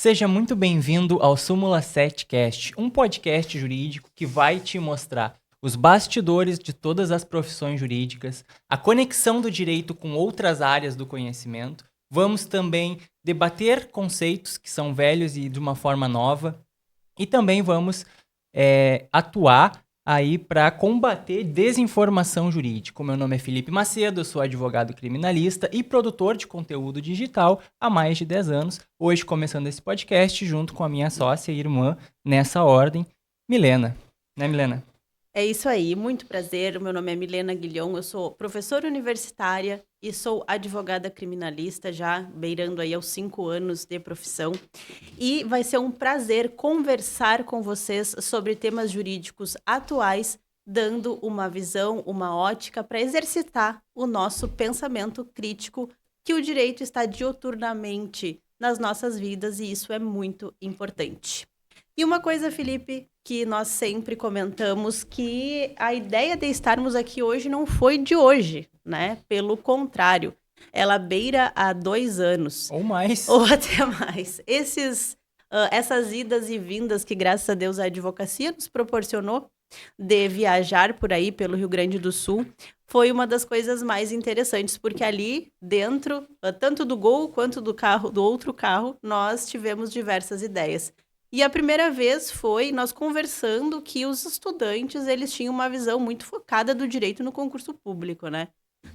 Seja muito bem-vindo ao Súmula 7 Cast, um podcast jurídico que vai te mostrar os bastidores de todas as profissões jurídicas, a conexão do direito com outras áreas do conhecimento. Vamos também debater conceitos que são velhos e de uma forma nova. E também vamos atuar aí para combater desinformação jurídica. Meu nome é Felipe Macedo, eu sou advogado criminalista e produtor de conteúdo digital há mais de 10 anos. Hoje começando esse podcast junto com a minha sócia e irmã, nessa ordem, Milena. Né, Milena? É isso aí, muito prazer. O meu nome é Milena Guilhom, eu sou professora universitária e sou advogada criminalista, já beirando aí aos 5 anos de profissão. E vai ser um prazer conversar com vocês sobre temas jurídicos atuais, dando uma visão, uma ótica para exercitar o nosso pensamento crítico, que o direito está diuturnamente nas nossas vidas e isso é muito importante. E uma coisa, Felipe, que nós sempre comentamos, que a ideia de estarmos aqui hoje não foi de hoje, né? Pelo contrário, ela beira há 2 anos. Ou mais. Ou até mais. Essas idas e vindas que, graças a Deus, a advocacia nos proporcionou de viajar por aí, pelo Rio Grande do Sul, foi uma das coisas mais interessantes, porque ali dentro, tanto do Gol quanto do outro carro, nós tivemos diversas ideias. E a primeira vez foi nós conversando que os estudantes, eles tinham uma visão muito focada do direito no concurso público, né?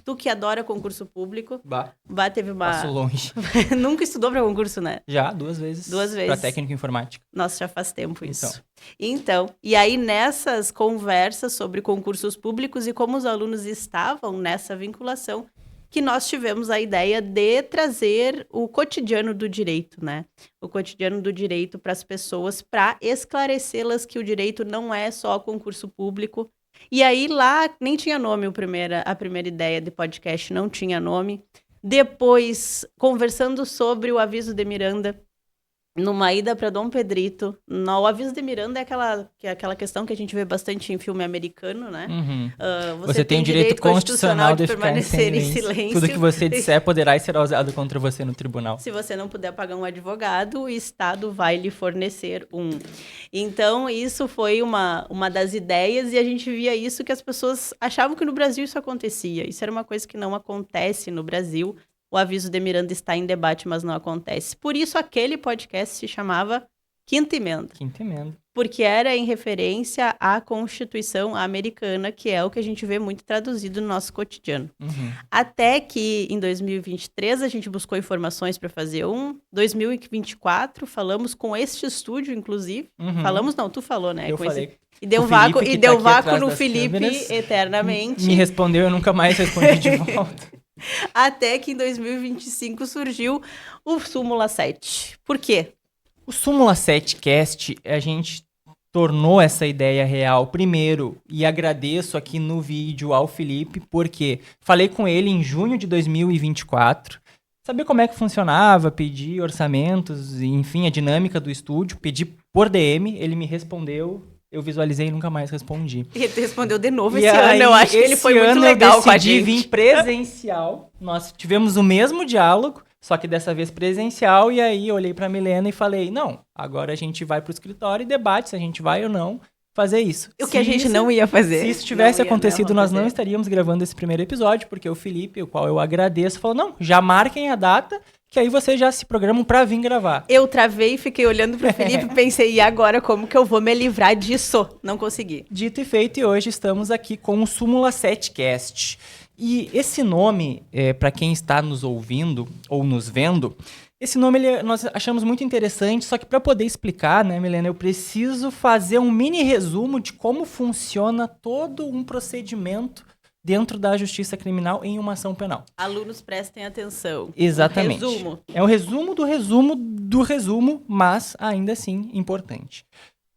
Tu que adora concurso público. Teve uma... Passo longe. Nunca estudou para concurso, né? Já, 2 vezes. 2 vezes. Para técnico informática. Nossa, já faz tempo isso. Então, e aí nessas conversas sobre concursos públicos e como os alunos estavam nessa vinculação, que nós tivemos a ideia de trazer o cotidiano do direito, né? O cotidiano do direito para as pessoas, para esclarecê-las que o direito não é só concurso público. E aí lá nem tinha nome a primeira ideia de podcast, não tinha nome. Depois, conversando sobre o aviso de Miranda, numa ida para Dom Pedrito. O aviso de Miranda é aquela questão que a gente vê bastante em filme americano, né? Uhum. Você tem o direito constitucional de permanecer em silêncio. Tudo que você disser poderá ser usado contra você no tribunal. Se você não puder pagar um advogado, o Estado vai lhe fornecer um. Então, isso foi uma das ideias e a gente via isso que as pessoas achavam que no Brasil isso acontecia. Isso era uma coisa que não acontece no Brasil. O aviso de Miranda está em debate, mas não acontece. Por isso, aquele podcast se chamava Quinta Emenda. Quinta Emenda. Porque era em referência à Constituição americana, que é o que a gente vê muito traduzido no nosso cotidiano. Uhum. Até que, em 2023, a gente buscou informações para fazer 2024, falamos com este estúdio, inclusive. Uhum. Falamos, não, tu falou, né? Eu falei. E deu vácuo no Felipe câmeras, eternamente. Me respondeu, eu nunca mais respondi de volta. Até que em 2025 surgiu o Súmula 7. Por quê? O Súmula 7 Cast, a gente tornou essa ideia real primeiro, e agradeço aqui no vídeo ao Felipe, porque falei com ele em junho de 2024, sabia como é que funcionava, pedi orçamentos, enfim, a dinâmica do estúdio, pedi por DM, ele me respondeu. Eu visualizei e nunca mais respondi. Ele respondeu de novo esse ano, eu acho que ele foi muito legal com a gente. Eu decidi vir presencial, nós tivemos o mesmo diálogo, só que dessa vez presencial, e aí eu olhei pra Milena e falei, não, agora a gente vai pro escritório e debate se a gente vai ou não fazer isso. O que a gente não ia fazer. Se isso tivesse acontecido, nós não estaríamos gravando esse primeiro episódio, porque o Felipe, o qual eu agradeço, falou, não, já marquem a data, que aí vocês já se programam pra vir gravar. Eu travei, fiquei olhando pro Felipe e pensei, e agora como que eu vou me livrar disso? Não consegui. Dito e feito, e hoje estamos aqui com o Súmula 7 Cast. E esse nome, para quem está nos ouvindo ou nos vendo, esse nome nós achamos muito interessante, só que para poder explicar, né, Milena, eu preciso fazer um mini resumo de como funciona todo um procedimento dentro da justiça criminal em uma ação penal. Alunos, prestem atenção. Exatamente. Resumo. É um resumo do resumo do resumo, mas ainda assim importante.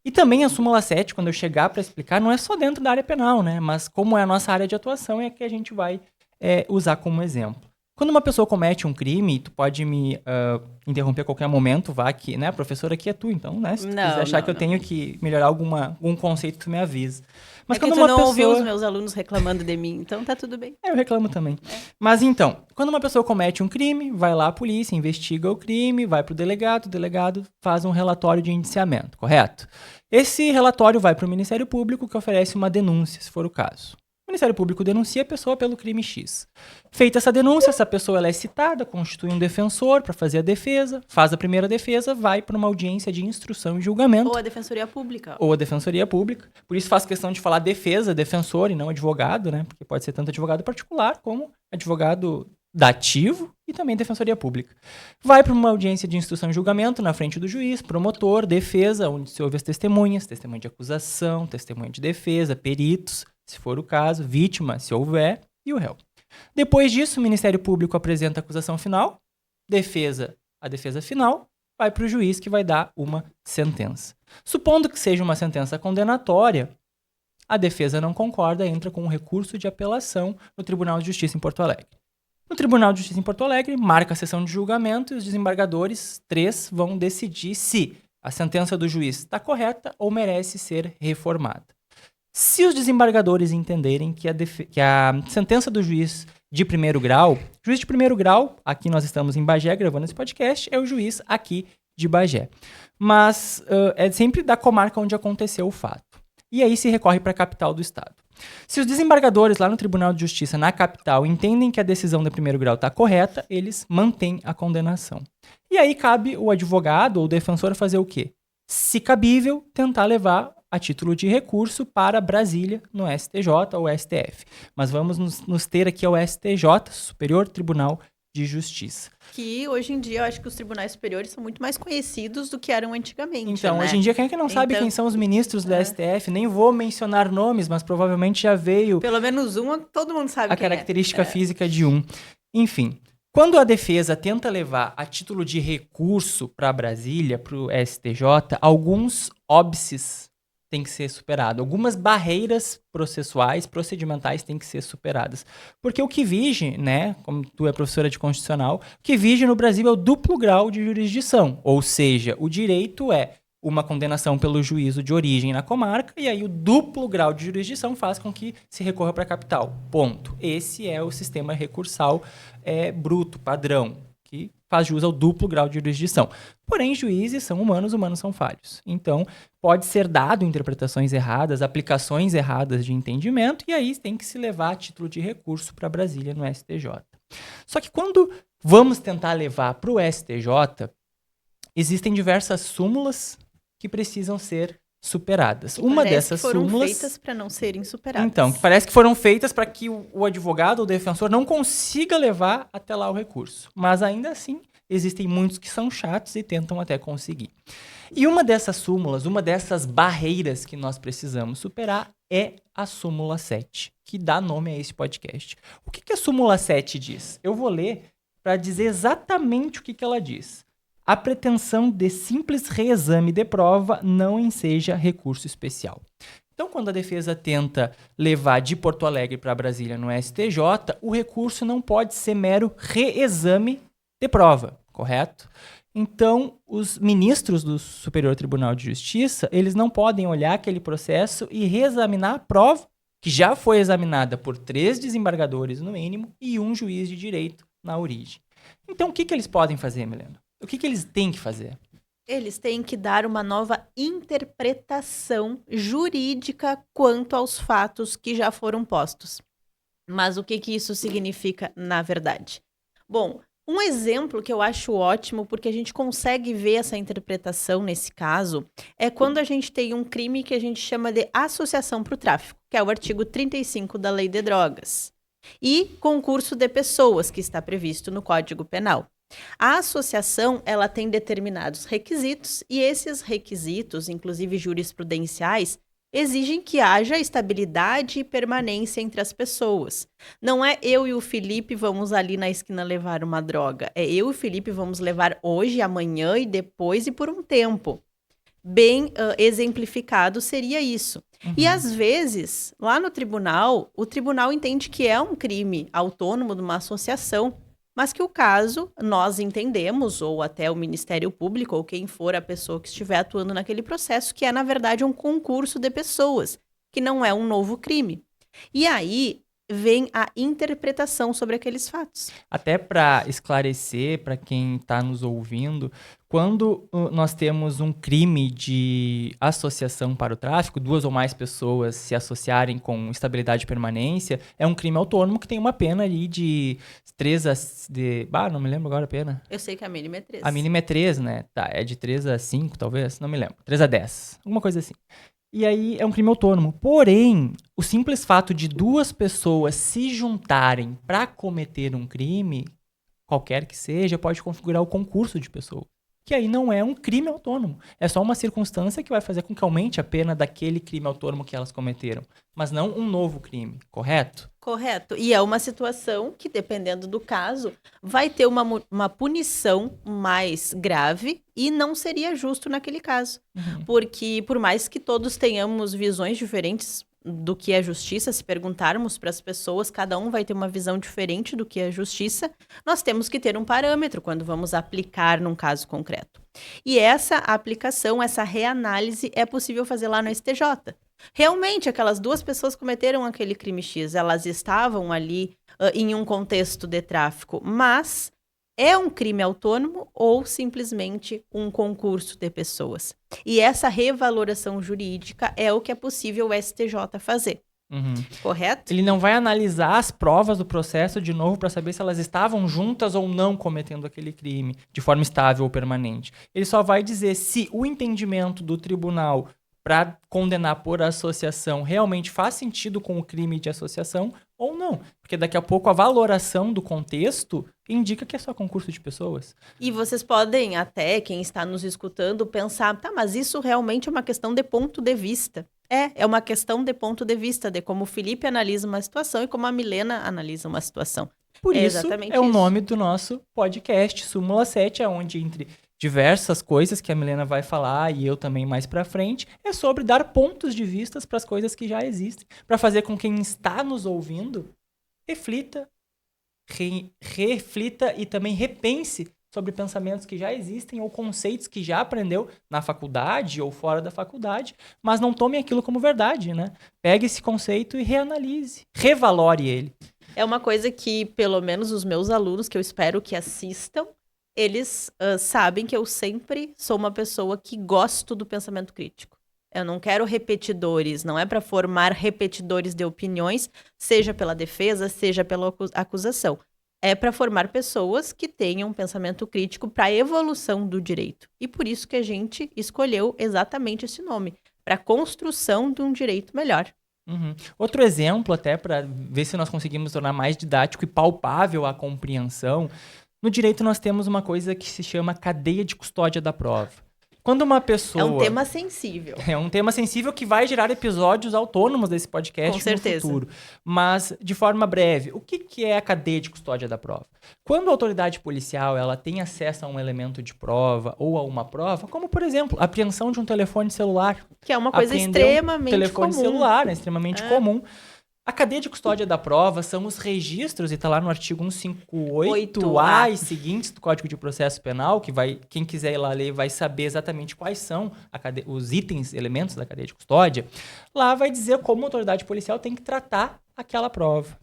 E também a Súmula 7, quando eu chegar para explicar, não é só dentro da área penal, né? Mas como é a nossa área de atuação, é que a gente vai usar como exemplo. Quando uma pessoa comete um crime, tu pode me interromper a qualquer momento, vá que, né, a professora aqui é tu, então, né, se tu quiser achar que eu tenho que melhorar algum conceito, tu me avisa. Mas quando tu não ouviu os meus alunos reclamando de mim, então tá tudo bem. Eu reclamo também. Mas então, quando uma pessoa comete um crime, vai lá a polícia, investiga o crime, vai pro delegado, o delegado faz um relatório de indiciamento, correto? Esse relatório vai pro Ministério Público, que oferece uma denúncia, se for o caso. O Ministério Público denuncia a pessoa pelo crime X. Feita essa denúncia, essa pessoa ela é citada, constitui um defensor para fazer a defesa, faz a primeira defesa, vai para uma audiência de instrução e julgamento. Ou a Defensoria Pública. Ou a Defensoria Pública. Por isso faz questão de falar defesa, defensor e não advogado, né? Porque pode ser tanto advogado particular como advogado dativo e também Defensoria Pública. Vai para uma audiência de instrução e julgamento na frente do juiz, promotor, defesa, onde se ouve as testemunhas, testemunha de acusação, testemunha de defesa, peritos, se for o caso, vítima, se houver, e o réu. Depois disso, o Ministério Público apresenta a acusação final, a defesa final, vai para o juiz que vai dar uma sentença. Supondo que seja uma sentença condenatória, a defesa não concorda, entra com um recurso de apelação no Tribunal de Justiça em Porto Alegre. No Tribunal de Justiça em Porto Alegre, marca a sessão de julgamento e os desembargadores, 3, vão decidir se a sentença do juiz está correta ou merece ser reformada. Se os desembargadores entenderem que a sentença do juiz de primeiro grau, aqui nós estamos em Bagé gravando esse podcast, é o juiz aqui de Bagé. Mas é sempre da comarca onde aconteceu o fato. E aí se recorre para a capital do estado. Se os desembargadores lá no Tribunal de Justiça, na capital, entendem que a decisão de primeiro grau está correta, eles mantêm a condenação. E aí cabe o advogado ou o defensor fazer o quê? Se cabível, tentar levar a título de recurso para Brasília, no STJ ou STF. Mas vamos nos ter aqui ao STJ, Superior Tribunal de Justiça. Que hoje em dia eu acho que os tribunais superiores são muito mais conhecidos do que eram antigamente. Então, né? Hoje em dia, quem é que não sabe quem são os ministros do STF? Nem vou mencionar nomes, mas provavelmente já veio. Pelo menos todo mundo sabe a característica física de um. Enfim. Quando a defesa tenta levar a título de recurso para Brasília, para o STJ, alguns óbices têm que ser superados. Algumas barreiras procedimentais têm que ser superadas. Porque o que vige, né, como tu é professora de constitucional, o que vige no Brasil é o duplo grau de jurisdição. Ou seja, o direito é uma condenação pelo juízo de origem na comarca, e aí o duplo grau de jurisdição faz com que se recorra para a capital. Ponto. Esse é o sistema recursal bruto, padrão, que faz jus ao duplo grau de jurisdição. Porém, juízes são humanos são falhos. Então, pode ser dado interpretações erradas, aplicações erradas de entendimento, e aí tem que se levar a título de recurso para Brasília no STJ. Só que quando vamos tentar levar para o STJ, existem diversas súmulas que precisam ser superadas. Uma dessas súmulas foram feitas para não serem superadas. Então, parece que foram feitas para que o advogado ou o defensor não consiga levar até lá o recurso. Mas ainda assim, existem muitos que são chatos e tentam até conseguir. E uma dessas súmulas, uma dessas barreiras que nós precisamos superar é a súmula 7, que dá nome a esse podcast. O que a súmula 7 diz? Eu vou ler para dizer exatamente o que ela diz. A pretensão de simples reexame de prova não enseja recurso especial. Então, quando a defesa tenta levar de Porto Alegre para Brasília no STJ, o recurso não pode ser mero reexame de prova, correto? Então, os ministros do Superior Tribunal de Justiça, eles não podem olhar aquele processo e reexaminar a prova que já foi examinada por 3 desembargadores no mínimo e 1 juiz de direito na origem. Então, o que eles podem fazer, Milena? O que eles têm que fazer? Eles têm que dar uma nova interpretação jurídica quanto aos fatos que já foram postos. Mas o que isso significa na verdade? Bom, um exemplo que eu acho ótimo, porque a gente consegue ver essa interpretação nesse caso, é quando a gente tem um crime que a gente chama de associação para o tráfico, que é o artigo 35 da Lei de Drogas, e concurso de pessoas, que está previsto no Código Penal. A associação, ela tem determinados requisitos e esses requisitos, inclusive jurisprudenciais, exigem que haja estabilidade e permanência entre as pessoas. Não é eu e o Felipe vamos ali na esquina levar uma droga. É eu e o Felipe vamos levar hoje, amanhã e depois e por um tempo. Bem exemplificado seria isso. Uhum. E às vezes, lá no tribunal, o tribunal entende que é um crime autônomo de uma associação. mas que o caso nós entendemos, ou até o Ministério Público, ou quem for a pessoa que estiver atuando naquele processo, que é, na verdade, um concurso de pessoas, que não é um novo crime. E aí vem a interpretação sobre aqueles fatos. Até para esclarecer para quem está nos ouvindo, quando nós temos um crime de associação para o tráfico, 2 ou mais pessoas se associarem com estabilidade e permanência, é um crime autônomo que tem uma pena ali de 3 a... não me lembro agora a pena. Eu sei que a mínima é 3. A mínima é 3, né? Tá, é de 3 a 5, talvez, não me lembro. 3 a 10, alguma coisa assim. E aí é um crime autônomo. Porém, o simples fato de 2 pessoas se juntarem para cometer um crime, qualquer que seja, pode configurar o concurso de pessoas. Que aí não é um crime autônomo. É só uma circunstância que vai fazer com que aumente a pena daquele crime autônomo que elas cometeram. Mas não um novo crime, correto? Correto. E é uma situação que, dependendo do caso, vai ter uma punição mais grave e não seria justo naquele caso. Porque, por mais que todos tenhamos visões diferentes do que é justiça, se perguntarmos para as pessoas, cada um vai ter uma visão diferente do que é justiça, nós temos que ter um parâmetro quando vamos aplicar num caso concreto. E essa aplicação, essa reanálise é possível fazer lá no STJ. Realmente, aquelas 2 pessoas cometeram aquele crime X, elas estavam ali em um contexto de tráfico, mas é um crime autônomo ou simplesmente um concurso de pessoas? E essa revaloração jurídica é o que é possível o STJ fazer. Correto? Ele não vai analisar as provas do processo de novo para saber se elas estavam juntas ou não cometendo aquele crime de forma estável ou permanente. Ele só vai dizer se o entendimento do tribunal para condenar por associação realmente faz sentido com o crime de associação ou não. Porque daqui a pouco a valoração do contexto indica que é só concurso de pessoas. E vocês podem até, quem está nos escutando, pensar, tá, mas isso realmente é uma questão de ponto de vista. É uma questão de ponto de vista, de como o Felipe analisa uma situação e como a Milena analisa uma situação. Por isso é o nome do nosso podcast, Súmula 7, onde entre diversas coisas que a Milena vai falar e eu também mais pra frente, é sobre dar pontos de vistas para as coisas que já existem, para fazer com quem está nos ouvindo reflita e também repense sobre pensamentos que já existem ou conceitos que já aprendeu na faculdade ou fora da faculdade, mas não tome aquilo como verdade, né? Pegue esse conceito e reanalise, revalore ele. É uma coisa que, pelo menos os meus alunos, que eu espero que assistam, eles sabem que eu sempre sou uma pessoa que gosto do pensamento crítico. Eu não quero repetidores, não é para formar repetidores de opiniões, seja pela defesa, seja pela acusação. É para formar pessoas que tenham um pensamento crítico para a evolução do direito. E por isso que a gente escolheu exatamente esse nome, para a construção de um direito melhor. Outro exemplo, até para ver se nós conseguimos tornar mais didático e palpável a compreensão, no direito nós temos uma coisa que se chama cadeia de custódia da prova. Quando uma pessoa... É um tema sensível. É um tema sensível que vai gerar episódios autônomos desse podcast no futuro. Mas, de forma breve, o que é a cadeia de custódia da prova? Quando a autoridade policial ela tem acesso a um elemento de prova ou a uma prova, como, por exemplo, a apreensão de um telefone celular. Que é uma coisa extremamente comum. Telefone celular, é extremamente comum. A cadeia de custódia da prova são os registros, e está lá no artigo 158A e seguintes do Código de Processo Penal, que quem quiser ir lá ler vai saber exatamente quais são os itens, elementos da cadeia de custódia. Lá vai dizer como a autoridade policial tem que tratar aquela prova.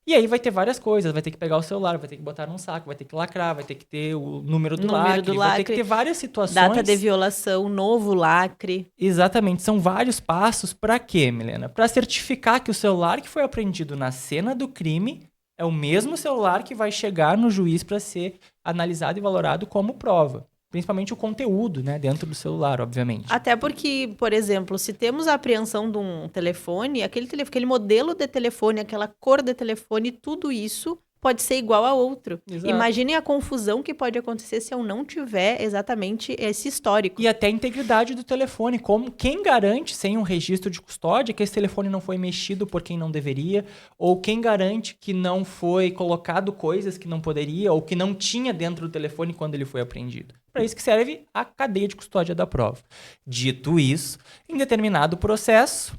E aí vai ter várias coisas, vai ter que pegar o celular, vai ter que botar num saco, vai ter que lacrar, vai ter que ter o número do lacre, vai ter que ter várias situações. Data de violação, novo lacre. Exatamente, são vários passos para quê, Milena? Para certificar que o celular que foi apreendido na cena do crime é o mesmo celular que vai chegar no juiz para ser analisado e valorado como prova. Principalmente o conteúdo, né, dentro do celular, obviamente. Até porque, por exemplo, se temos a apreensão de um telefone, aquele modelo de telefone, aquela cor de telefone, tudo isso pode ser igual a outro. Exato. Imaginem a confusão que pode acontecer se eu não tiver exatamente esse histórico. E até a integridade do telefone. Quem garante, sem um registro de custódia, que esse telefone não foi mexido por quem não deveria? Ou quem garante que não foi colocado coisas que não poderia ou que não tinha dentro do telefone quando ele foi apreendido? Para isso que serve a cadeia de custódia da prova. Dito isso, em determinado processo,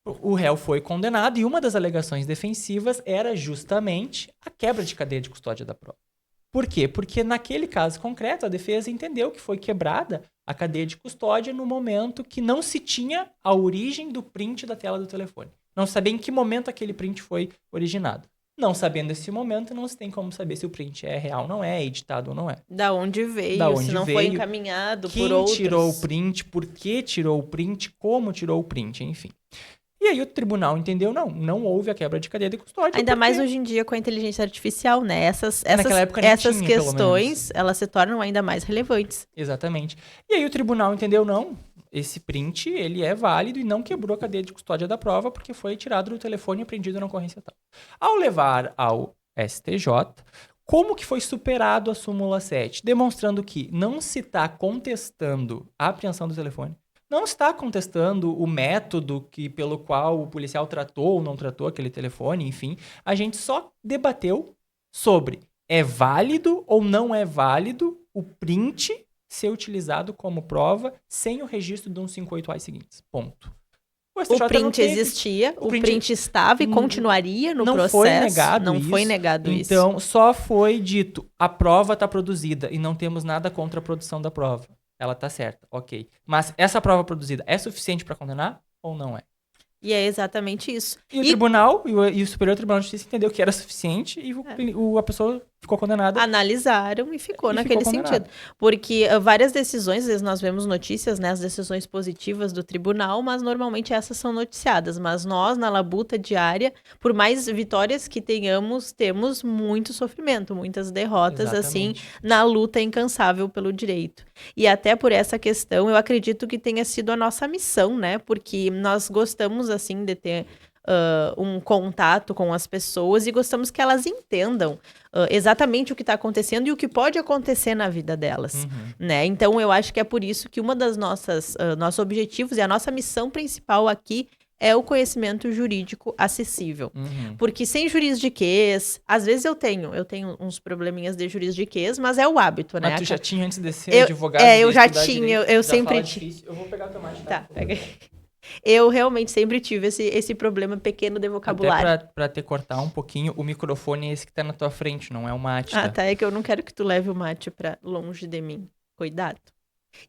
O réu foi condenado e uma das alegações defensivas era justamente a quebra de cadeia de custódia da prova. Por quê? Porque naquele caso concreto, a defesa entendeu que foi quebrada a cadeia de custódia no momento que não se tinha a origem do print da tela do telefone. Não sabia em que momento aquele print foi originado. Não sabendo esse momento, não se tem como saber se o print é real ou não é, editado ou não é. Da onde veio, se não foi encaminhado por outros. Quem tirou o print, por que tirou o print, como tirou o print, enfim. E aí o tribunal entendeu, não houve a quebra de cadeia de custódia. Ainda mais hoje em dia com a inteligência artificial, né? Essas tinha, questões, elas se tornam ainda mais relevantes. Exatamente. E aí o tribunal entendeu, não, esse print, ele é válido e não quebrou a cadeia de custódia da prova porque foi tirado do telefone e apreendido na ocorrência tal. Ao levar ao STJ, como que foi superado a súmula 7? Demonstrando que não se está contestando a apreensão do telefone, não está contestando o método pelo qual o policial tratou ou não tratou aquele telefone, enfim. A gente só debateu sobre é válido ou não é válido o print ser utilizado como prova sem o registro de 158A seguintes. Ponto. O print existia, o print estava e continuaria no processo. Não foi negado isso. Então, só foi dito, a prova está produzida e não temos nada contra a produção da prova. Ela tá certa, ok. Mas essa prova produzida é suficiente para condenar ou não é? E é exatamente isso. E o tribunal, e o Superior Tribunal de Justiça entendeu que era suficiente e a pessoa ficou condenada. Analisaram e ficou naquele sentido. Porque várias decisões, às vezes nós vemos notícias, né, as decisões positivas do tribunal, mas normalmente essas são noticiadas. Mas nós, na labuta diária, por mais vitórias que tenhamos, temos muito sofrimento, muitas derrotas, Exatamente. assim, na luta incansável pelo direito. E até por essa questão, eu acredito que tenha sido a nossa missão, né, porque nós gostamos, assim, de ter um contato com as pessoas e gostamos que elas entendam exatamente o que está acontecendo e o que pode acontecer na vida delas, né? Então, eu acho que é por isso que uma das nossos objetivos e a nossa missão principal aqui é o conhecimento jurídico acessível. Porque sem juridiquês, às vezes eu tenho uns probleminhas de juridiquês, mas é o hábito, né? Mas tu já tinha antes de ser advogado? Eu já tinha, eu sempre tinha. Eu vou pegar o tomate, tá? Pega aí. Eu realmente sempre tive esse problema pequeno de vocabulário. Até pra te cortar um pouquinho, o microfone é esse que tá na tua frente, não é o mate, tá? Ah, tá. É que eu não quero que tu leve o mate pra longe de mim. Cuidado.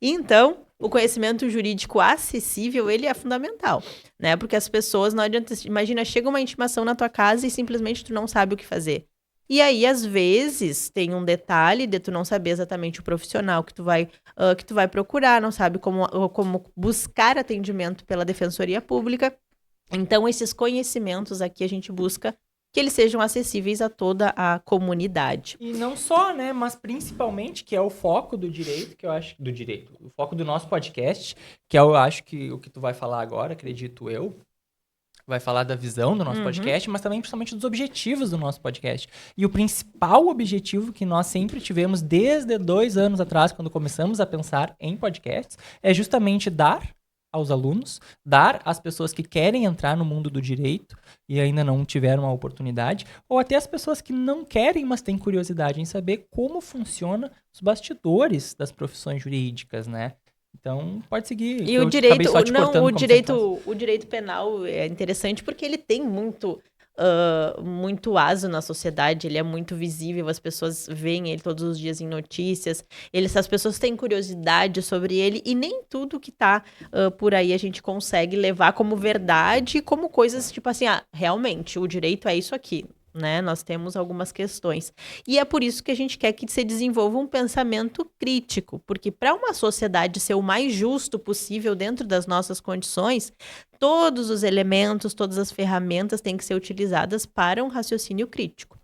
Então, o conhecimento jurídico acessível, ele é fundamental, né? Porque as pessoas, não adianta... Imagina, chega uma intimação na tua casa e simplesmente tu não sabe o que fazer. E aí, às vezes, tem um detalhe de tu não saber exatamente o profissional que tu vai procurar, não sabe como buscar atendimento pela Defensoria Pública. Então, esses conhecimentos aqui a gente busca que eles sejam acessíveis a toda a comunidade. E não só, né, mas principalmente, que é o foco do direito, que eu acho... o foco do nosso podcast, que eu acho que o que tu vai falar agora, acredito eu, vai falar da visão do nosso podcast, mas também principalmente dos objetivos do nosso podcast. E o principal objetivo que nós sempre tivemos desde 2 anos atrás, quando começamos a pensar em podcasts, é justamente dar aos alunos, dar às pessoas que querem entrar no mundo do direito e ainda não tiveram a oportunidade, ou até as pessoas que não querem, mas têm curiosidade em saber como funciona os bastidores das profissões jurídicas, né? Então, pode seguir. E o direito, o direito penal é interessante porque ele tem muito aso na sociedade, ele é muito visível, as pessoas veem ele todos os dias em notícias, as pessoas têm curiosidade sobre ele e nem tudo que tá por aí a gente consegue levar como verdade, como coisas tipo assim, realmente, o direito é isso aqui. Né? Nós temos algumas questões. E é por isso que a gente quer que se desenvolva um pensamento crítico, porque para uma sociedade ser o mais justo possível dentro das nossas condições, todos os elementos, todas as ferramentas têm que ser utilizadas para um raciocínio crítico.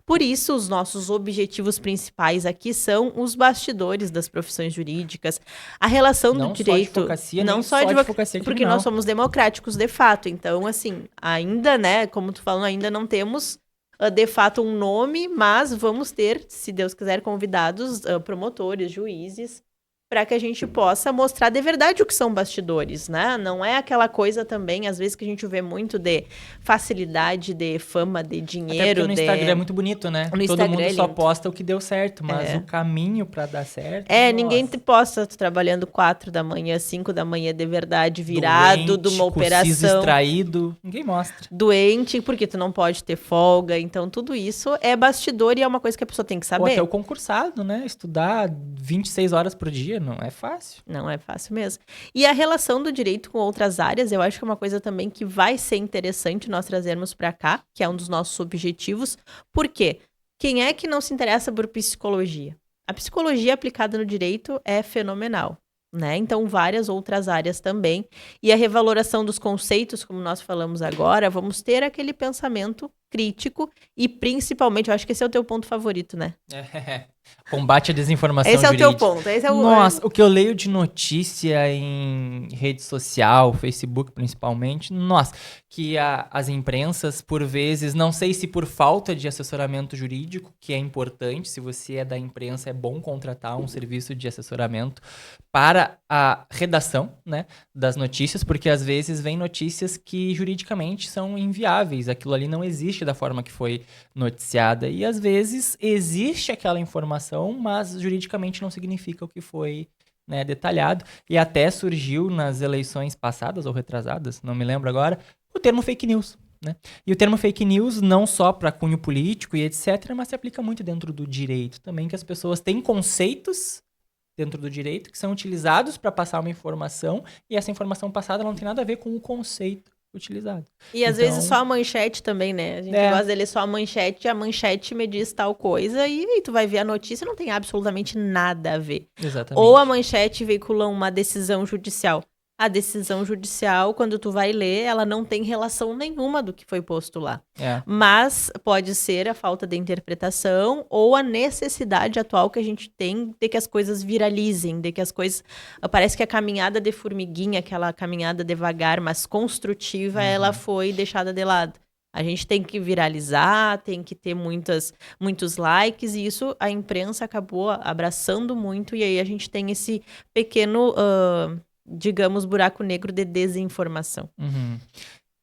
Por isso, os nossos objetivos principais aqui são os bastidores das profissões jurídicas, a relação do direito... Não só advocacia, porque nós somos democráticos de fato. Então, assim, ainda, né, como tu falou, ainda não temos... de fato um nome, mas vamos ter, se Deus quiser, convidados, promotores, juízes, para que a gente possa mostrar de verdade o que são bastidores, né? Não é aquela coisa também, às vezes, que a gente vê muito de facilidade, de fama, de dinheiro. Até porque no Instagram é muito bonito, né? No Todo mundo Instagram só posta o que deu certo, mas o caminho pra dar certo... ninguém te posta trabalhando 4 da manhã, 5 da manhã de verdade, virado de uma operação. Com o siso extraído, ninguém mostra. Doente, porque tu não pode ter folga. Então, tudo isso é bastidor e é uma coisa que a pessoa tem que saber. Ou até o concursado, né? Estudar 26 horas por dia não é fácil. Não é fácil mesmo. E a relação do direito com outras áreas, eu acho que é uma coisa também que vai ser interessante nós trazermos para cá, que é um dos nossos objetivos. Por quê? Quem é que não se interessa por psicologia? A psicologia aplicada no direito é fenomenal, né? Então, várias outras áreas também. E a revaloração dos conceitos, como nós falamos agora, vamos ter aquele pensamento crítico e, principalmente, eu acho que esse é o teu ponto favorito, né? Combate à desinformação jurídica. Esse é o teu ponto. Esse é o... Nossa, o que eu leio de notícia em rede social, Facebook principalmente, nossa, que as imprensas, por vezes, não sei se por falta de assessoramento jurídico, que é importante, se você é da imprensa, é bom contratar um serviço de assessoramento para a redação, né, das notícias, porque às vezes vem notícias que juridicamente são inviáveis, aquilo ali não existe da forma que foi noticiada, e às vezes existe aquela informação, mas juridicamente não significa o que foi, né, detalhado. E até surgiu nas eleições passadas ou retrasadas, não me lembro agora, o termo fake news. Né? E o termo fake news não só para cunho político e etc., mas se aplica muito dentro do direito também, que as pessoas têm conceitos dentro do direito que são utilizados para passar uma informação e essa informação passada não tem nada a ver com o conceito utilizado. E às vezes só a manchete também, né? A gente gosta de ler só a manchete me diz tal coisa e aí tu vai ver a notícia e não tem absolutamente nada a ver. Exatamente. Ou a manchete veicula uma decisão judicial. A decisão judicial, quando tu vai ler, ela não tem relação nenhuma do que foi posto lá. Mas pode ser a falta de interpretação ou a necessidade atual que a gente tem de que as coisas viralizem, de que as coisas... Parece que a caminhada de formiguinha, aquela caminhada devagar, mas construtiva, ela foi deixada de lado. A gente tem que viralizar, tem que ter muitos likes, e isso a imprensa acabou abraçando muito, e aí a gente tem esse pequeno... digamos, buraco negro de desinformação.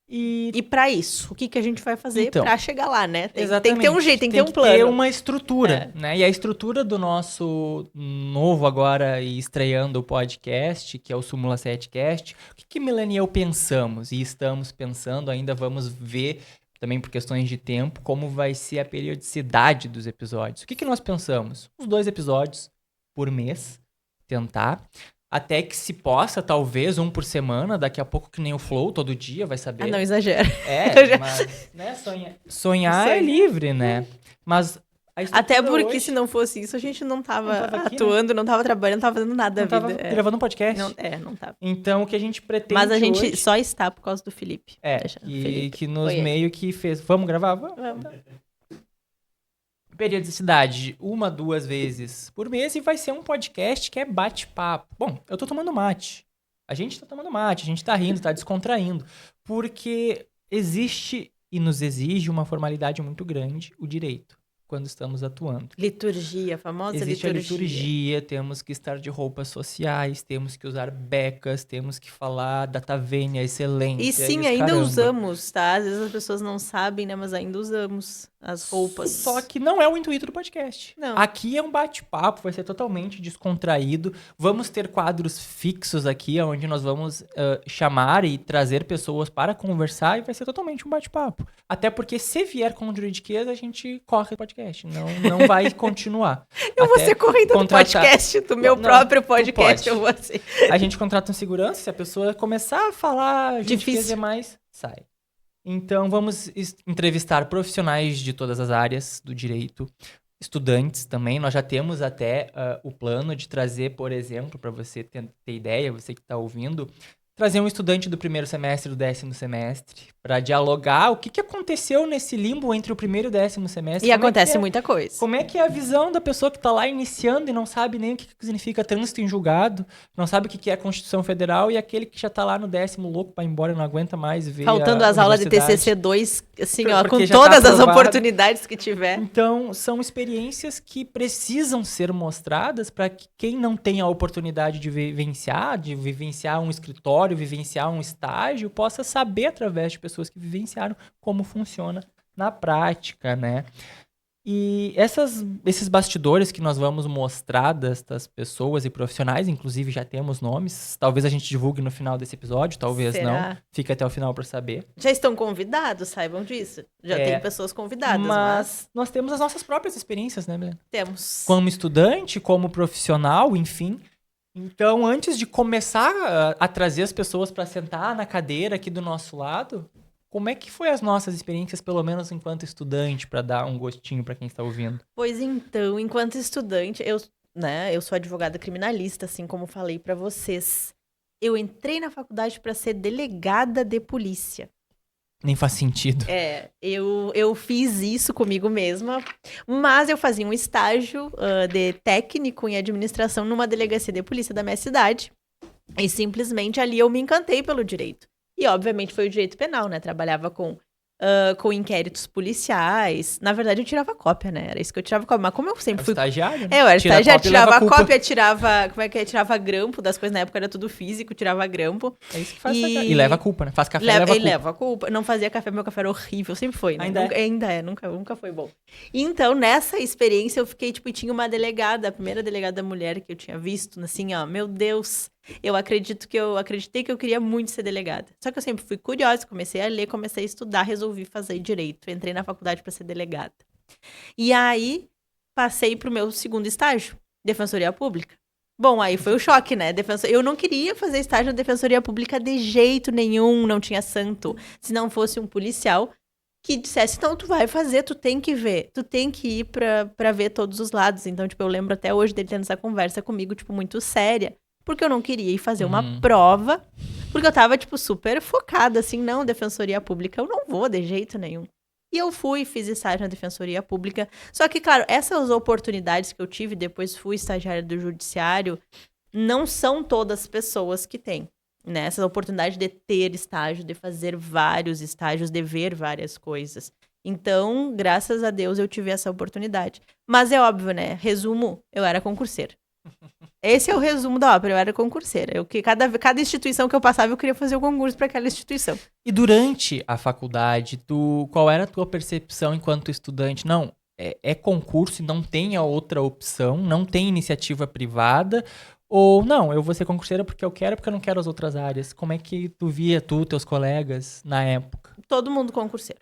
E para isso, o que a gente vai fazer para chegar lá, né? Tem que ter um jeito, tem que ter um plano. Tem que ter uma estrutura, né? E a estrutura do nosso novo agora e estreando o podcast, que é o Súmula 7cast, o que Milene e eu pensamos? E estamos pensando, ainda vamos ver, também por questões de tempo, como vai ser a periodicidade dos episódios. O que nós pensamos? Uns 2 episódios por mês, tentar... Até que se possa, talvez, 1 por semana, daqui a pouco que nem o Flow, todo dia, vai saber. Não exagera. Mas, né, sonhar é livre, né? Mas até porque se não fosse isso, a gente não tava atuando, né? Não tava trabalhando, não tava fazendo nada da vida. Gravando um podcast. Não tava. Então, o que a gente pretende Mas a gente hoje... só está por causa do Felipe. Que nos meio que fez... Vamos gravar? Vamos. Periodicidade, 1, 2 vezes por mês, e vai ser um podcast que é bate-papo. Bom, eu tô tomando mate. A gente tá tomando mate, a gente tá rindo, tá descontraindo. Porque existe e nos exige uma formalidade muito grande o direito quando estamos atuando. Liturgia, a famosa existe liturgia. Existe a liturgia, temos que estar de roupas sociais, temos que usar becas, temos que falar data vênia, excelência. E sim, ainda usamos, tá? Às vezes as pessoas não sabem, né? Mas ainda usamos as roupas. Só que não é o intuito do podcast. Não. Aqui é um bate-papo, vai ser totalmente descontraído. Vamos ter quadros fixos aqui, onde nós vamos chamar e trazer pessoas para conversar, e vai ser totalmente um bate-papo. Até porque se vier com juridiqueza, a gente corre o podcast. Não vai continuar. Eu vou ser correndo do podcast, do meu próprio podcast. Eu vou ser. A gente contrata um segurança, se a pessoa começar a falar juridiqueza demais, sai. Então, vamos entrevistar profissionais de todas as áreas do direito, estudantes também. Nós já temos até o plano de trazer, por exemplo, para você ter ideia, você que está ouvindo, trazer um estudante do primeiro semestre e do 10º semestre para dialogar o que aconteceu nesse limbo entre o primeiro e o 10º semestre. E acontece muita coisa. Como é que é a visão da pessoa que tá lá iniciando e não sabe nem o que significa trânsito em julgado, não sabe o que é a Constituição Federal, e aquele que já tá lá no 10º louco pra ir embora, não aguenta mais ver Faltando as aulas de TCC2, assim, ó, com Porque já todas tá as aprovado. oportunidades que tiver. Então, são experiências que precisam ser mostradas para que quem não tem a oportunidade de vivenciar um escritório, vivenciar um estágio, possa saber através de pessoas que vivenciaram como funciona na prática, né? E esses bastidores que nós vamos mostrar destas pessoas e profissionais, inclusive já temos nomes, talvez a gente divulgue no final desse episódio, talvez não, fique até o final para saber. Já estão convidados, saibam disso. Já tem pessoas convidadas, mas nós temos as nossas próprias experiências, né, Milena? Temos. Como estudante, como profissional, enfim. Então, antes de começar a trazer as pessoas para sentar na cadeira aqui do nosso lado, como é que foi as nossas experiências, pelo menos enquanto estudante, para dar um gostinho para quem está ouvindo? Pois então, enquanto estudante, eu sou advogada criminalista, assim como falei para vocês. Eu entrei na faculdade para ser delegada de polícia. Nem faz sentido. Eu fiz isso comigo mesma, mas eu fazia um estágio de técnico em administração numa delegacia de polícia da minha cidade. E simplesmente ali eu me encantei pelo direito. E obviamente foi o direito penal, né? Trabalhava com inquéritos policiais. Na verdade, eu tirava cópia, né? Era isso que eu tirava cópia. Mas como eu sempre fui... estagiário, né? Eu era estagiário, tirava cópia, tirava... Como é que é? Tirava grampo das coisas. Na época era tudo físico, tirava grampo. É isso que faz estagiário. E leva a culpa, né? Faz café e leva a culpa. Não fazia café, meu café era horrível. Sempre foi, né? Ainda Nunca foi bom. Então, nessa experiência, eu fiquei, tipo, tinha uma delegada, a primeira delegada mulher que eu tinha visto, assim, ó, meu Deus... Eu acreditei que eu queria muito ser delegada. Só que eu sempre fui curiosa, comecei a ler, comecei a estudar, resolvi fazer direito. Entrei na faculdade para ser delegada. E aí, passei pro meu segundo estágio, Defensoria Pública. Bom, aí foi o choque, né? Eu não queria fazer estágio na Defensoria Pública de jeito nenhum, não tinha santo. Se não fosse um policial que dissesse, então tu vai fazer, tu tem que ver, tu tem que ir pra ver todos os lados. Então, tipo, eu lembro até hoje dele tendo essa conversa comigo, tipo, muito séria. Porque eu não queria ir fazer uma prova. Porque eu tava, tipo, super focada, assim, não, Defensoria Pública, eu não vou de jeito nenhum. E eu fiz estágio na Defensoria Pública. Só que, claro, essas oportunidades que eu tive, depois fui estagiária do Judiciário, não são todas as pessoas que têm, né? Essa oportunidade de ter estágio, de fazer vários estágios, de ver várias coisas. Então, graças a Deus, eu tive essa oportunidade. Mas é óbvio, né? Resumo, eu era concurseira. Esse é o resumo da ópera, eu era concurseira. Cada instituição que eu passava, eu queria fazer o concurso para aquela instituição. E durante a faculdade, qual era a tua percepção enquanto estudante? Não, é concurso e não tem a outra opção, não tem iniciativa privada, ou não, eu vou ser concurseira porque eu quero, porque eu não quero as outras áreas. Como é que tu via, teus colegas, na época? Todo mundo concurseiro.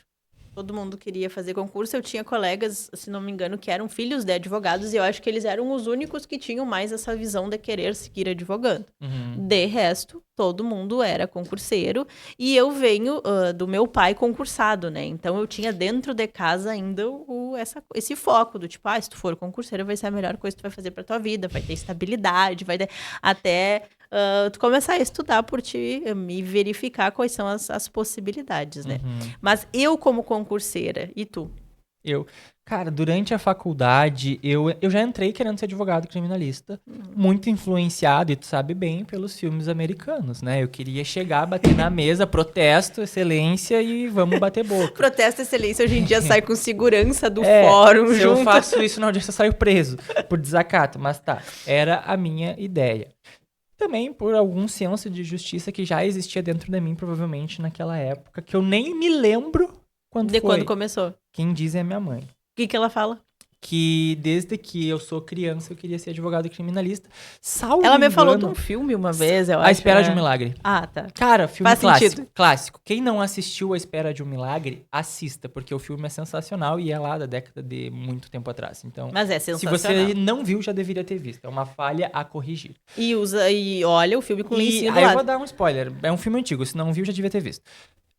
Todo mundo queria fazer concurso. Eu tinha colegas, se não me engano, que eram filhos de advogados, e eu acho que eles eram os únicos que tinham mais essa visão de querer seguir advogando. De resto, todo mundo era concurseiro, e eu venho do meu pai concursado, né? Então eu tinha dentro de casa ainda esse foco do tipo, se tu for concurseiro, vai ser a melhor coisa que tu vai fazer pra tua vida, vai ter estabilidade, vai ter até... tu começar a estudar por ti e verificar quais são as possibilidades, né? Mas eu como concurseira, e tu? Cara, durante a faculdade, eu já entrei querendo ser advogado criminalista, muito influenciado, e tu sabe bem, pelos filmes americanos, né? Eu queria chegar, bater na mesa, protesto, excelência e vamos bater boca. Protesto, excelência, hoje em dia sai com segurança do fórum se junto. Eu faço isso, não, eu saio preso por desacato, mas tá, era a minha ideia. Também por algum senso de justiça que já existia dentro de mim, provavelmente, naquela época, que eu nem me lembro quando começou. Quem diz é minha mãe. O que ela fala? Que desde que eu sou criança, eu queria ser advogado criminalista. Ela me falou de um filme uma vez, eu acho. A Espera de um Milagre. Ah, tá. Cara, filme Faz clássico. Quem não assistiu A Espera de um Milagre, assista, porque o filme é sensacional e é lá da década de muito tempo atrás. Então, mas é sensacional. Se você não viu, já deveria ter visto. É uma falha a corrigir. E olha o filme com lencinho do lado. Aí eu lado. vou dar um spoiler. É um filme antigo, se não viu, já devia ter visto.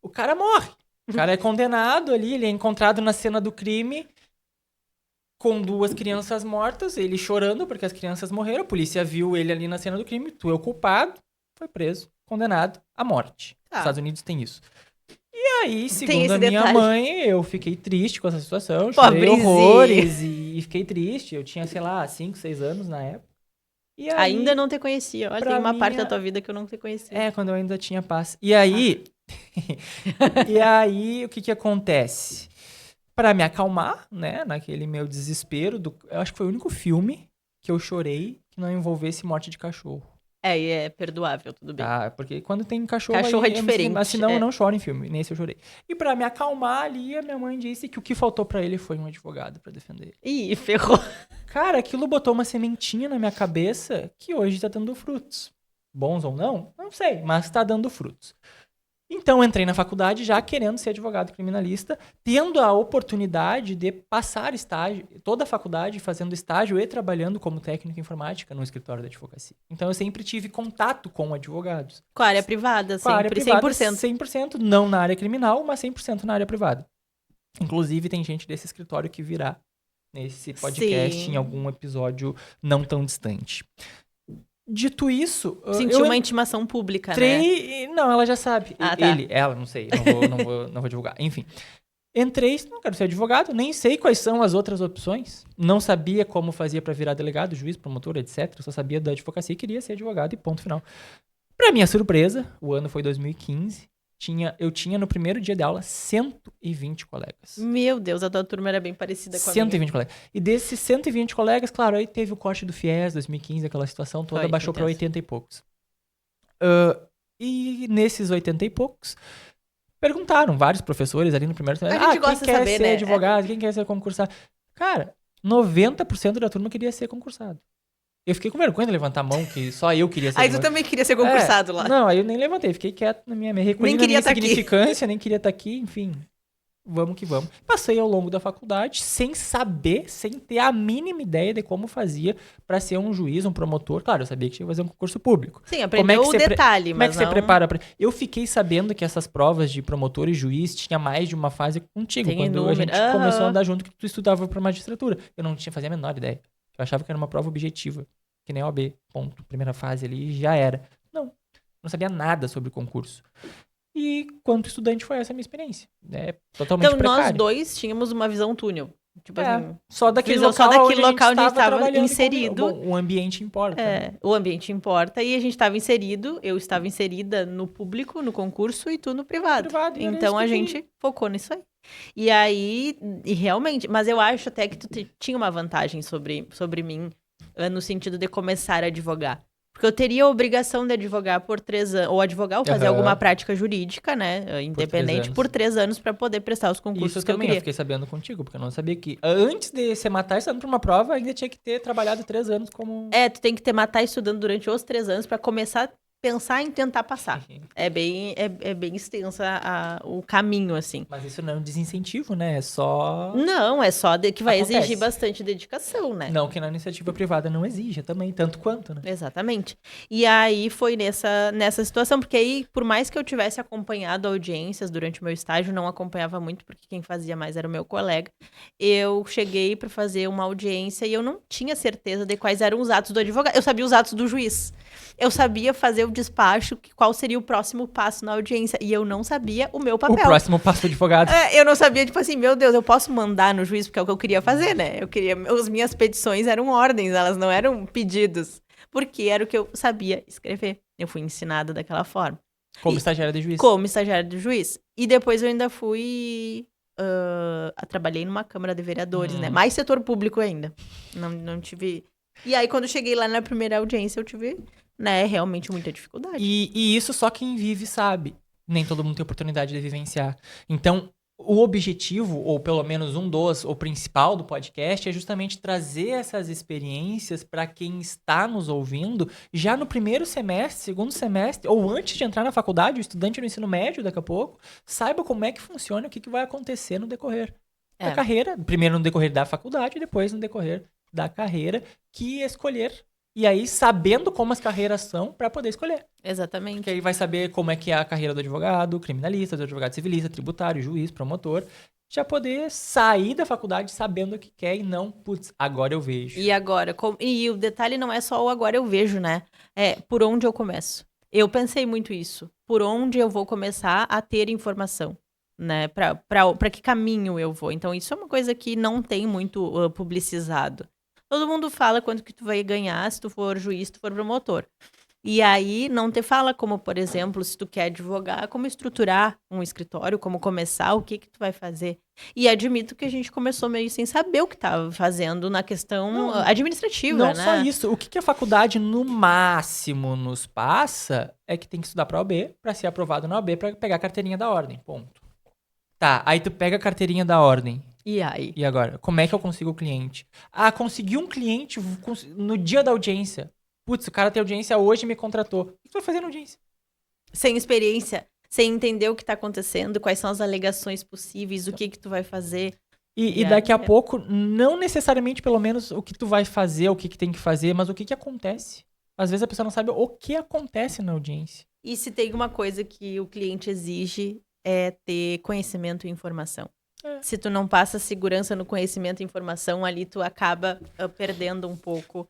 O cara morre. O cara é condenado ali, ele é encontrado na cena do crime com 2 crianças mortas, ele chorando porque as crianças morreram, a polícia viu ele ali na cena do crime, tu é o culpado, foi preso. condenado à morte. Tá. Os Estados Unidos tem isso. E aí, Tem segundo esse a minha detalhe. mãe, eu fiquei triste com essa situação. Chorei Pobrezinho. horrores e fiquei triste. Eu tinha, sei lá, 5, 6 anos na época. E aí, Ainda não te conhecia. Olha, pra tem uma parte minha- da tua vida que eu não te conhecia. quando eu ainda tinha paz. E aí... e aí, o que acontece? Pra me acalmar, né, naquele meu desespero, eu acho que foi o único filme que eu chorei que não envolvesse morte de cachorro. E é perdoável, tudo bem. Tá? Porque quando tem cachorro, Cachorro aí é diferente, mas senão é. eu não choro em filme, nesse eu chorei. E pra me acalmar ali, a minha mãe disse que o que faltou pra ele foi um advogado pra defender ele. Ih, ferrou. Cara, aquilo botou uma sementinha na minha cabeça que hoje tá dando frutos. Bons ou não? Não sei, mas tá dando frutos. Então, eu entrei na faculdade já querendo ser advogado criminalista, tendo a oportunidade de passar estágio, toda a faculdade fazendo estágio e trabalhando como técnico em informática no escritório da advocacia. Então, eu sempre tive contato com advogados. Com a área privada, Com a área sempre, privada, 100%. 100%, não na área criminal, mas 100% na área privada. Inclusive, tem gente desse escritório que virá nesse podcast Sim. em algum episódio não tão distante. Dito isso, Sentiu eu uma intimação pública, né? entrei... Não, ela já sabe. Ah, tá. Ela, não sei. Não vou divulgar. Enfim. Entrei, não quero ser advogado, nem sei quais são as outras opções. Não sabia como fazia pra virar delegado, juiz, promotor, etc. Eu só sabia da advocacia e queria ser advogado e ponto final. Pra minha surpresa, o ano foi 2015, eu tinha no primeiro dia de aula 120 colegas. Meu Deus, a tua turma era bem parecida com a 120 colegas. E desses 120 colegas, claro, aí teve o corte do FIES 2015, aquela situação toda, Foi, baixou pra intenso. 80 e poucos. E nesses 80 e poucos, perguntaram vários professores ali no primeiro semestre, A gente gosta quem de quer saber, ser né? advogado, quem quer ser concursado? Cara, 90% da turma queria ser concursado. Eu fiquei com vergonha de levantar a mão, que só eu queria ser Aí tu advogado. também queria ser concursado É, lá. Não, aí eu nem levantei, fiquei quieto na minha recolhi Nem na queria minha tá aqui. significância, nem queria estar aqui, enfim. Vamos que vamos. Passei ao longo da faculdade sem saber, sem ter a mínima ideia de como fazia pra ser um juiz, um promotor. Claro, eu sabia que tinha que fazer um concurso público. Sim, aprendeu o detalhe, Como é mas que você não... prepara pra... Eu fiquei sabendo que essas provas de promotor e juiz tinha mais de uma fase contigo, Tem quando a inúmero. gente Aham. começou a andar junto, que tu estudava pra magistratura. Eu não fazia a menor ideia. Eu achava que era uma prova objetiva, que nem a OAB, ponto. Primeira fase ali, já era. Não sabia nada sobre o concurso. E quanto estudante foi essa a minha experiência. É totalmente Então, precária. nós dois tínhamos uma visão túnel. Tipo assim, Só daquele visão local, só daquele onde local onde a gente estava estava trabalhando. inserido. Bom, o ambiente importa. Né? o ambiente importa e a gente estava inserido, eu estava inserida no público, no concurso e tu no privado. Privado, e era Então isso a que eu gente focou nisso aí. E aí, e realmente, mas eu acho até que tu tinha uma vantagem sobre mim, no sentido de começar a advogar. Porque eu teria a obrigação de advogar por 3 anos, ou advogar ou fazer Aham. alguma prática jurídica, né, independente, anos. por 3 anos para poder prestar os concursos Isso que eu também eu queria. fiquei sabendo contigo, porque eu não sabia que antes de se matar estudando pra uma prova, ainda tinha que ter trabalhado 3 anos como... Tu tem que matar estudando durante os 3 anos para começar a pensar em tentar passar. É bem extensa o caminho, assim. Mas isso não é um desincentivo, né? É só... Não, é só que vai Acontece. exigir bastante dedicação, né? Não que na iniciativa privada não exija também, tanto quanto, né? Exatamente. E aí foi nessa situação, porque aí, por mais que eu tivesse acompanhado audiências durante o meu estágio, não acompanhava muito, porque quem fazia mais era o meu colega. Eu cheguei para fazer uma audiência e eu não tinha certeza de quais eram os atos do advogado. Eu sabia os atos do juiz. Eu sabia fazer o despacho, qual seria o próximo passo na audiência. E eu não sabia o meu papel. O próximo passo do advogado. Eu não sabia, tipo assim, meu Deus, eu posso mandar no juiz, porque é o que eu queria fazer, né? As minhas petições eram ordens, elas não eram pedidos. Porque era o que eu sabia escrever. Eu fui ensinada daquela forma. Como estagiária de juiz. Como estagiária do juiz. E depois eu ainda fui... trabalhei numa Câmara de Vereadores, né? Mais setor público ainda. Não tive... E aí, quando eu cheguei lá na primeira audiência, eu tive, né, realmente muita dificuldade. E isso só quem vive sabe. Nem todo mundo tem oportunidade de vivenciar. Então, o objetivo, ou pelo menos o principal do podcast, é justamente trazer essas experiências para quem está nos ouvindo já no primeiro semestre, segundo semestre, ou antes de entrar na faculdade, o estudante no ensino médio daqui a pouco, saiba como é que funciona, o que vai acontecer no decorrer da carreira. Primeiro no decorrer da faculdade, depois no decorrer da carreira que escolher. E aí, sabendo como as carreiras são, para poder escolher. Exatamente. Porque aí vai saber como é que é a carreira do advogado, criminalista, do advogado civilista, tributário, juiz, promotor. Já poder sair da faculdade sabendo o que quer e não, putz, agora eu vejo. E agora? E o detalhe não é só o agora eu vejo, né? É por onde eu começo. Eu pensei muito isso. Por onde eu vou começar a ter informação, né? Pra que caminho eu vou. Então, isso é uma coisa que não tem muito publicizado. Todo mundo fala quanto que tu vai ganhar se tu for juiz, se tu for promotor. E aí, não te fala como, por exemplo, se tu quer advogar, como estruturar um escritório, como começar, o que tu vai fazer. E admito que a gente começou meio sem saber o que estava fazendo na questão administrativa, Não né? só isso. O que a faculdade, no máximo, nos passa é que tem que estudar pra OAB, pra ser aprovado na OAB, pra pegar a carteirinha da ordem. Ponto. Tá, aí tu pega a carteirinha da ordem. E aí? E agora? Como é que eu consigo o cliente? Ah, consegui um cliente no dia da audiência. Putz, o cara tem audiência hoje e me contratou. O que tu vai fazer na audiência? Sem experiência, sem entender o que tá acontecendo, quais são as alegações possíveis, o que tu vai fazer. E daqui a pouco, não necessariamente pelo menos o que tu vai fazer, o que tem que fazer, mas o que acontece. Às vezes a pessoa não sabe o que acontece na audiência. E se tem uma coisa que o cliente exige é ter conhecimento e informação. Se tu não passa segurança no conhecimento e informação, ali tu acaba perdendo um pouco.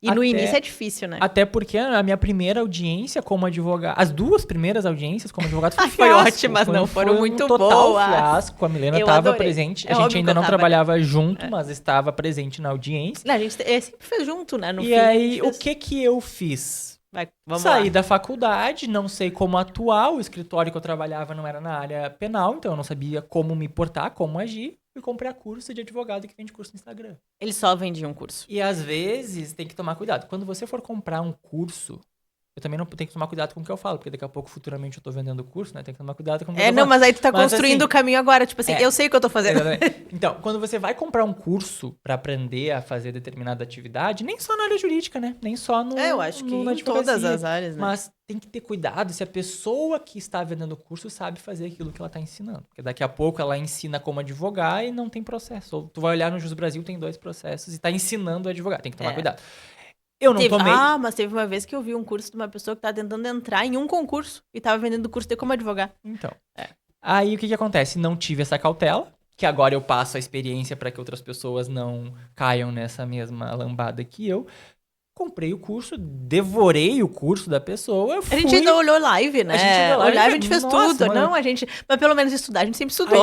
E no início é difícil, né? Até porque a minha primeira audiência como advogado, as duas primeiras audiências como advogado foi Foi ótimas, não foram muito boas. Total fiasco. A Milena estava presente. A gente ainda não trabalhava junto, É. mas estava presente na audiência. A gente sempre fez junto, né? No E fim, aí, o que eu fiz? Vamos Saí lá. da faculdade, não sei como atuar, o escritório que eu trabalhava não era na área penal, então eu não sabia como me portar, como agir, e comprei a curso de advogado que vende curso no Instagram. Eles só vendiam um curso. E às vezes tem que tomar cuidado. Quando você for comprar um curso, eu também não tenho que tomar cuidado com o que eu falo, porque daqui a pouco, futuramente, eu tô vendendo curso, né? Tem que tomar cuidado com o que eu tô falando. Mas aí tu tá Mas, construindo assim, o caminho agora. Tipo assim, eu sei o que eu tô fazendo. Exatamente. Então, quando você vai comprar um curso pra aprender a fazer determinada atividade, nem só na área jurídica, né? Nem só no Eu acho que na em todas advocacia, as áreas, né? Mas tem que ter cuidado se a pessoa que está vendendo o curso sabe fazer aquilo que ela está ensinando. Porque daqui a pouco ela ensina como advogar e não tem processo. Ou tu vai olhar no Jus Brasil, tem 2 processos e está ensinando a advogar. Tem que tomar cuidado. Eu não tomei. Mas teve uma vez que eu vi um curso de uma pessoa que tava tentando entrar em um concurso e tava vendendo o curso de como advogar. Então. Aí o que acontece? Não tive essa cautela, que agora eu passo a experiência para que outras pessoas não caiam nessa mesma lambada que eu. Comprei o curso, devorei o curso da pessoa. A gente ainda olhou live, né? A gente olhou live, a gente fez tudo. mano. Não, mas pelo menos estudar, a gente sempre estudou.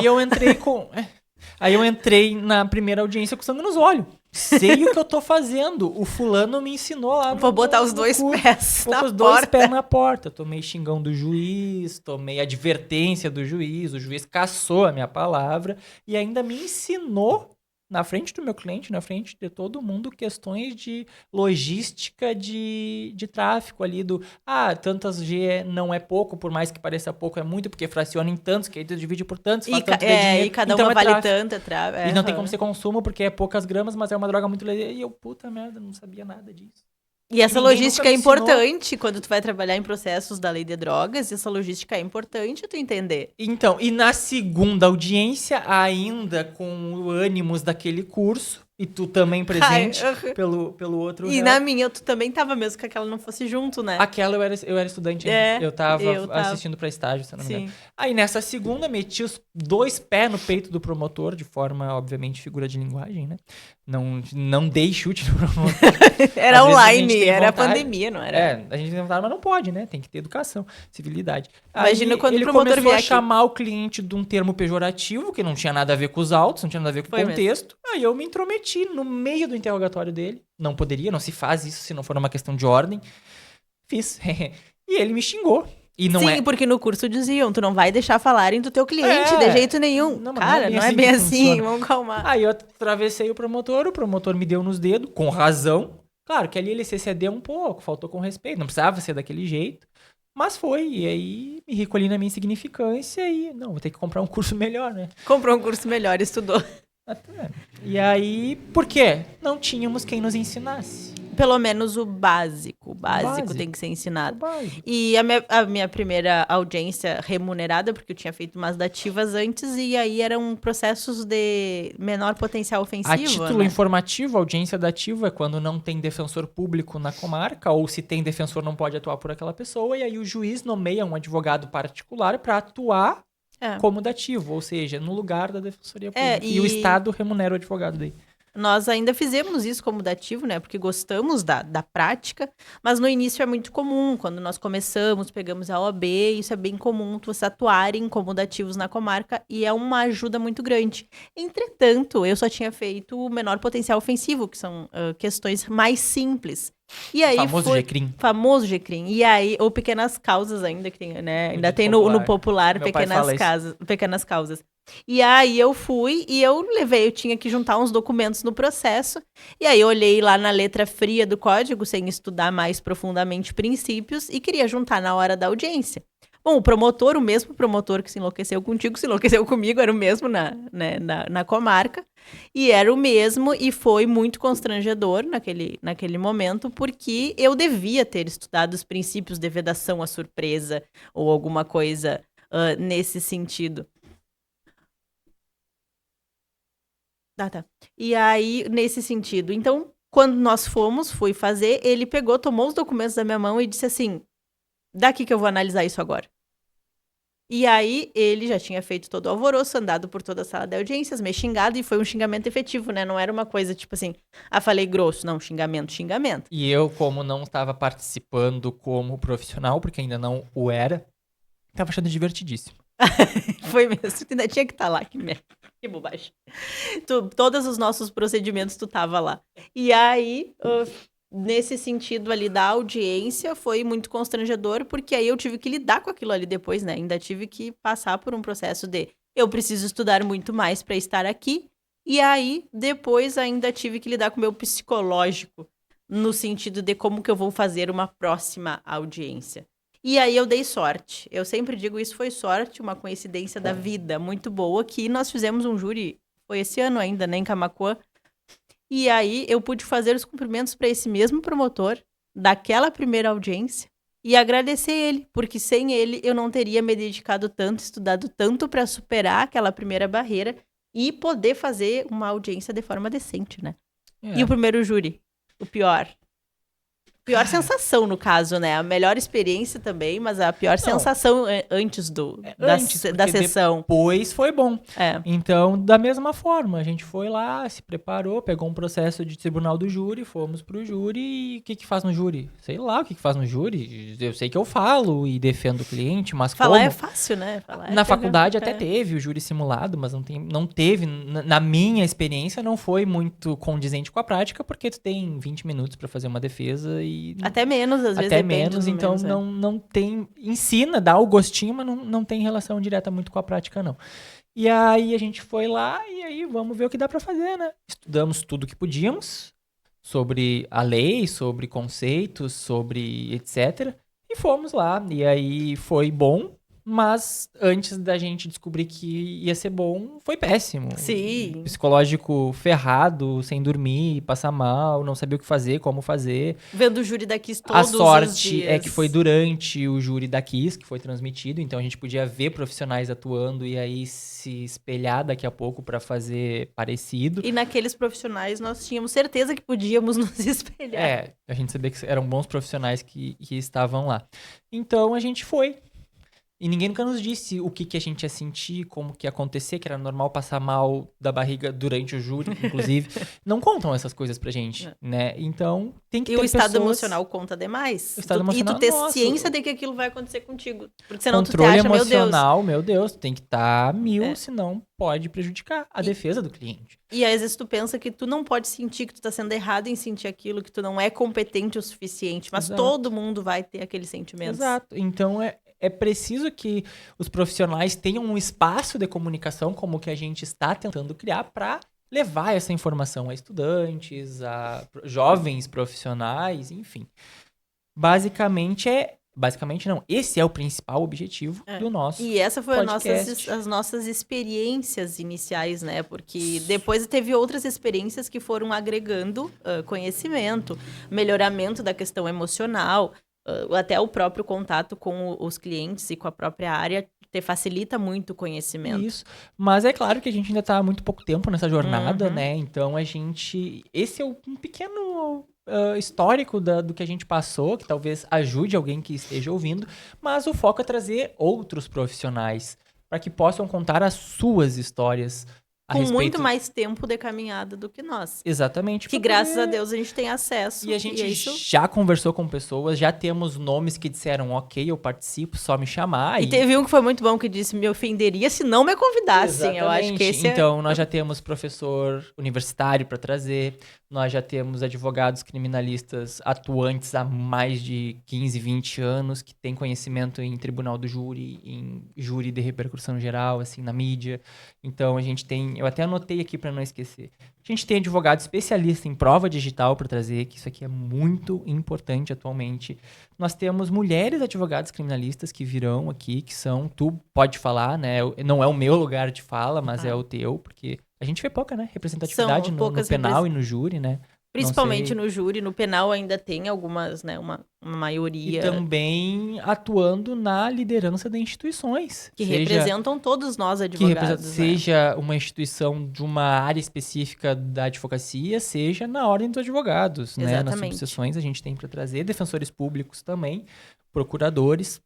Aí eu entrei na primeira audiência com sangue nos olhos. Sei o que eu tô fazendo. O fulano me ensinou lá. Vou botar os dois pés na porta. Os dois pés na porta. Tomei xingão do juiz, tomei advertência do juiz. O juiz cassou a minha palavra e ainda me ensinou, na frente do meu cliente, na frente de todo mundo, questões de logística de tráfego ali do... tantas G não é pouco, por mais que pareça pouco, é muito, porque fraciona em tantos, que aí tu divide por tantos, faz tanto de dinheiro. E cada então uma vale tráfico. tanto, E não tem como ser consumo, porque é poucas gramas, mas é uma droga muito legal. E eu, puta merda, não sabia nada disso. E essa Ninguém logística é importante quando tu vai trabalhar em processos da lei de drogas. Essa logística é importante tu entender. Então, e na segunda audiência, ainda com o ânimos daquele curso, e tu também presente pelo outro E réu. na minha, tu também tava mesmo que aquela não fosse junto, né? Aquela eu era estudante ainda. Eu tava assistindo pra estágio, se eu não me engano. Aí nessa segunda, meti os 2 pés no peito do promotor, de forma, obviamente, figura de linguagem, né? Não dei chute no promotor. Era online, era pandemia, não era? A gente tem vontade, mas não pode, né? Tem que ter educação, civilidade. Imagina quando ele o promotor começou vier a chamar o cliente de um termo pejorativo, que não tinha nada a ver com os autos, não tinha nada a ver com o contexto. Aí eu me intrometi no meio do interrogatório dele. Não poderia, não se faz isso se não for uma questão de ordem. Fiz. E ele me xingou. E não porque no curso diziam, tu não vai deixar falarem do teu cliente de jeito nenhum. Cara, não é bem assim, vamos calmar. Aí eu atravessei o promotor me deu nos dedos, com razão. Claro que ali ele se cedeu um pouco, faltou com respeito, não precisava ser daquele jeito. Mas foi, e aí me recolhi na minha insignificância e, não, vou ter que comprar um curso melhor, né? Comprou um curso melhor, estudou. E aí, por quê? Não tínhamos quem nos ensinasse. Pelo menos o básico. O básico tem que ser ensinado. E a minha primeira audiência remunerada, porque eu tinha feito umas dativas antes, e aí eram processos de menor potencial ofensivo. A título informativo, a audiência dativa é quando não tem defensor público na comarca, ou se tem defensor não pode atuar por aquela pessoa, e aí o juiz nomeia um advogado particular para atuar como dativo, ou seja, no lugar da defensoria pública. E o Estado remunera o advogado daí. Nós ainda fizemos isso como dativo, né? Porque gostamos da prática, mas no início é muito comum, quando nós começamos, pegamos a OAB, isso é bem comum, vocês atuarem como dativos na comarca e é uma ajuda muito grande. Entretanto, eu só tinha feito o menor potencial ofensivo, que são questões mais simples. E aí Famoso GCRIM. Famoso GCRIM. E aí, ou pequenas causas ainda, que tem, né? Ainda tem no popular pequenas causas. E aí eu fui e eu tinha que juntar uns documentos no processo. E aí eu olhei lá na letra fria do código, sem estudar mais profundamente princípios, e queria juntar na hora da audiência. Bom, o mesmo promotor que se enlouqueceu contigo, se enlouqueceu comigo, era o mesmo na comarca. E era o mesmo, e foi muito constrangedor naquele momento, porque eu devia ter estudado os princípios de vedação à surpresa, ou alguma coisa nesse sentido. Tá. E aí, nesse sentido. Então, quando nós fui fazer, ele tomou os documentos da minha mão e disse assim, daqui que eu vou analisar isso agora. E aí, ele já tinha feito todo o alvoroço, andado por toda a sala de audiências, me xingado, e foi um xingamento efetivo, né? Não era uma coisa tipo assim, falei grosso. Não, xingamento. E eu, como não estava participando como profissional, porque ainda não o era, estava achando divertidíssimo. Foi mesmo, tu ainda tinha que estar lá, que merda. Que bobagem. Todos os nossos procedimentos, tu tava lá. E aí, nesse sentido ali da audiência, foi muito constrangedor, porque aí eu tive que lidar com aquilo ali depois, né? Ainda tive que passar por um processo de eu preciso estudar muito mais para estar aqui. E aí, depois, ainda tive que lidar com o meu psicológico, no sentido de como que eu vou fazer uma próxima audiência. E aí eu dei sorte. Eu sempre digo, isso foi sorte, uma coincidência da vida muito boa, que nós fizemos um júri, foi esse ano ainda, né, em Camaquã. E aí eu pude fazer os cumprimentos para esse mesmo promotor, daquela primeira audiência, e agradecer ele, porque sem ele eu não teria me dedicado tanto, estudado tanto para superar aquela primeira barreira e poder fazer uma audiência de forma decente, né? E o primeiro júri, o pior. Pior sensação, no caso, né? A melhor experiência também, mas a pior sensação antes da sessão. Depois foi bom. É. Então, da mesma forma, a gente foi lá, se preparou, pegou um processo de tribunal do júri, fomos pro júri e o que faz no júri? Sei lá o que faz no júri. Eu sei que eu falo e defendo o cliente, mas falar como? É fácil, né? Na faculdade até teve o júri simulado, mas não teve, na minha experiência, não foi muito condizente com a prática, porque tu tem 20 minutos para fazer uma defesa e... Até menos, às vezes. Até menos, então não tem... Ensina, dá o gostinho, mas não tem relação direta muito com a prática, não. E aí a gente foi lá e aí vamos ver o que dá para fazer, né? Estudamos tudo que podíamos sobre a lei, sobre conceitos, sobre etc. E fomos lá. E aí foi bom. Mas antes da gente descobrir que ia ser bom, foi péssimo. Sim. Psicológico ferrado, sem dormir, passar mal, não sabia o que fazer, como fazer. Vendo o júri da Kiss todos os dias. A sorte é que foi durante o júri da Kiss que foi transmitido, então a gente podia ver profissionais atuando e aí se espelhar daqui a pouco para fazer parecido. E naqueles profissionais nós tínhamos certeza que podíamos nos espelhar. A gente sabia que eram bons profissionais que estavam lá. Então a gente foi. E ninguém nunca nos disse o que a gente ia sentir, como que ia acontecer, que era normal passar mal da barriga durante o júri, inclusive. Não contam essas coisas pra gente, né? Então, tem que ter pessoas... E o estado emocional conta demais. O estado emocional, e tu ter ciência de que aquilo vai acontecer contigo. Porque senão controle tu te acha, emocional, meu Deus, tem que estar 1000, senão pode prejudicar a defesa do cliente. E às vezes tu pensa que tu não pode sentir, que tu tá sendo errado em sentir aquilo, que tu não é competente o suficiente, mas todo mundo vai ter aqueles sentimentos. Exato. Então, é preciso que os profissionais tenham um espaço de comunicação como o que a gente está tentando criar para levar essa informação a estudantes, a jovens profissionais, enfim. Basicamente não, esse é o principal objetivo do nosso E essa foi podcast. as nossas experiências iniciais, né? Porque depois teve outras experiências que foram agregando conhecimento, melhoramento da questão emocional, até o próprio contato com os clientes e com a própria área te facilita muito o conhecimento. Isso, mas é claro que a gente ainda está há muito pouco tempo nessa jornada, né? Então esse é um pequeno histórico do que a gente passou, que talvez ajude alguém que esteja ouvindo, mas o foco é trazer outros profissionais para que possam contar as suas histórias, com muito mais tempo de caminhada do que nós. Exatamente. Que graças a Deus a gente tem acesso. E a gente já conversou com pessoas, já temos nomes que disseram, ok, eu participo, só me chamar. E teve um que foi muito bom que disse, me ofenderia se não me convidassem. Exatamente. Eu acho que esse Então, nós já temos professor universitário para trazer, nós já temos advogados criminalistas atuantes há mais de 15, 20 anos, que têm conhecimento em tribunal do júri, em júri de repercussão geral, assim, na mídia. Então, a gente tem, eu até anotei aqui para não esquecer, a gente tem advogado especialista em prova digital para trazer, que isso aqui é muito importante atualmente. Nós temos mulheres advogadas criminalistas que virão aqui, que são, tu pode falar, né? Não é o meu lugar de fala, mas é o teu, porque a gente vê pouca, né? Representatividade no penal e no júri, né? Principalmente no júri, no penal ainda tem algumas, né, uma maioria. E também atuando na liderança de instituições. Que representam todos nós advogados. Seja uma instituição de uma área específica da advocacia, seja na ordem dos advogados, né? Nas subseções a gente tem para trazer defensores públicos também, procuradores.